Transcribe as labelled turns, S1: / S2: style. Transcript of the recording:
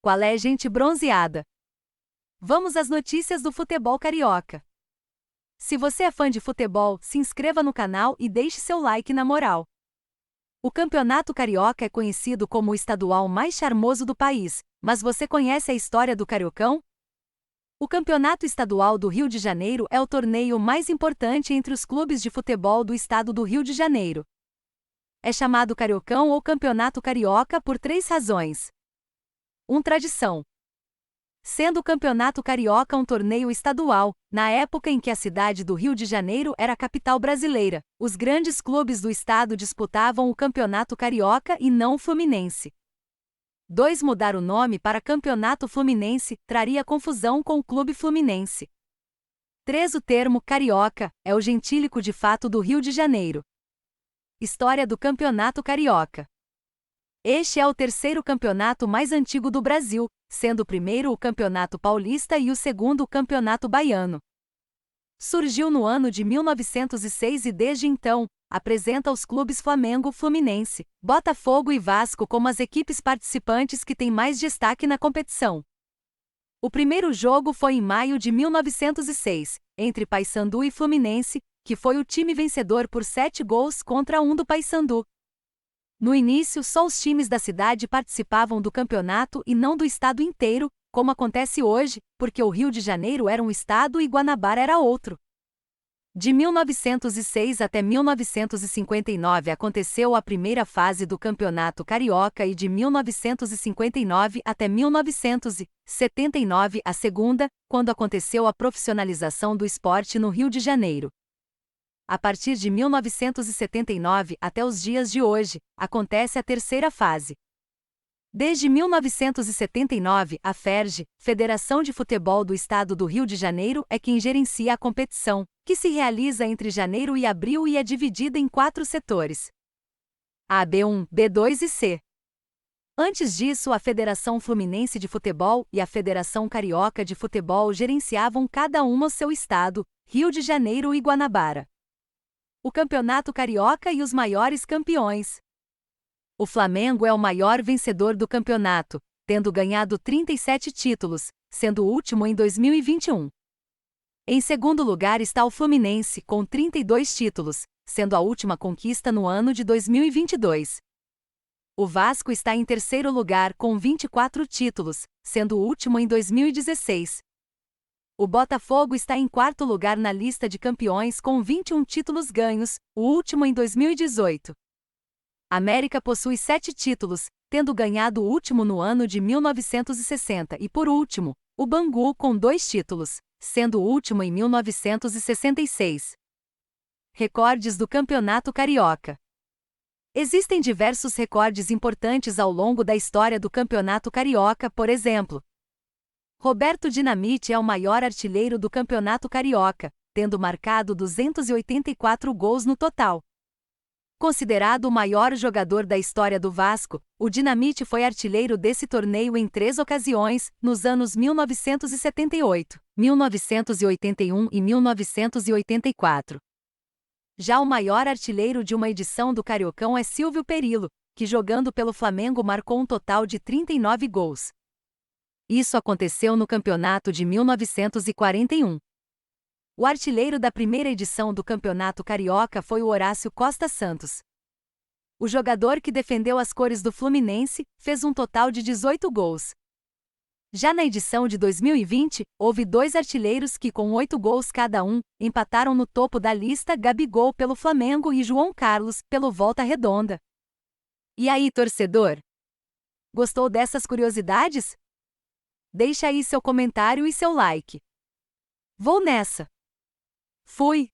S1: Qual é, gente bronzeada? Vamos às notícias do futebol carioca. Se você é fã de futebol, se inscreva no canal e deixe seu like na moral. O Campeonato Carioca é conhecido como o estadual mais charmoso do país, mas você conhece a história do Cariocão? O Campeonato Estadual do Rio de Janeiro é o torneio mais importante entre os clubes de futebol do estado do Rio de Janeiro. É chamado Cariocão ou Campeonato Carioca por 3 razões. 1. Tradição. Sendo o Campeonato Carioca um torneio estadual, na época em que a cidade do Rio de Janeiro era a capital brasileira, os grandes clubes do estado disputavam o Campeonato Carioca e não o Fluminense. 2. Mudar o nome para Campeonato Fluminense traria confusão com o Clube Fluminense. 3. O termo carioca é o gentílico de fato do Rio de Janeiro. História do Campeonato Carioca. Este é o terceiro campeonato mais antigo do Brasil, sendo o primeiro o Campeonato Paulista e o segundo o Campeonato Baiano. Surgiu no ano de 1906 e desde então, apresenta os clubes Flamengo, Fluminense, Botafogo e Vasco como as equipes participantes que têm mais destaque na competição. O primeiro jogo foi em maio de 1906, entre Paysandu e Fluminense, que foi o time vencedor por 7 gols contra 1 do Paysandu. No início, só os times da cidade participavam do campeonato e não do estado inteiro, como acontece hoje, porque o Rio de Janeiro era um estado e Guanabara era outro. De 1906 até 1959 aconteceu a primeira fase do Campeonato Carioca e de 1959 até 1979 a segunda, quando aconteceu a profissionalização do esporte no Rio de Janeiro. A partir de 1979 até os dias de hoje, acontece a terceira fase. Desde 1979, a FERJ, Federação de Futebol do Estado do Rio de Janeiro, é quem gerencia a competição, que se realiza entre janeiro e abril e é dividida em 4 setores: A, B1, B2 e C. Antes disso, a Federação Fluminense de Futebol e a Federação Carioca de Futebol gerenciavam cada uma o seu estado, Rio de Janeiro e Guanabara. O Campeonato Carioca e os maiores campeões. O Flamengo é o maior vencedor do campeonato, tendo ganhado 37 títulos, sendo o último em 2021. Em segundo lugar está o Fluminense, com 32 títulos, sendo a última conquista no ano de 2022. O Vasco está em terceiro lugar com 24 títulos, sendo o último em 2016. O Botafogo está em quarto lugar na lista de campeões com 21 títulos ganhos, o último em 2018. América possui 7 títulos, tendo ganhado o último no ano de 1960 e, por último, o Bangu com 2 títulos, sendo o último em 1966. Recordes do Campeonato Carioca. Existem diversos recordes importantes ao longo da história do Campeonato Carioca, por exemplo, Roberto Dinamite é o maior artilheiro do Campeonato Carioca, tendo marcado 284 gols no total. Considerado o maior jogador da história do Vasco, o Dinamite foi artilheiro desse torneio em 3 ocasiões, nos anos 1978, 1981 e 1984. Já o maior artilheiro de uma edição do Cariocão é Silvio Perillo, que jogando pelo Flamengo marcou um total de 39 gols. Isso aconteceu no campeonato de 1941. O artilheiro da primeira edição do Campeonato Carioca foi o Horácio Costa Santos. O jogador que defendeu as cores do Fluminense fez um total de 18 gols. Já na edição de 2020, houve 2 artilheiros que, com 8 gols cada um, empataram no topo da lista: Gabigol pelo Flamengo e João Carlos pelo Volta Redonda. E aí, torcedor? Gostou dessas curiosidades? Deixa aí seu comentário e seu like. Vou nessa! Fui!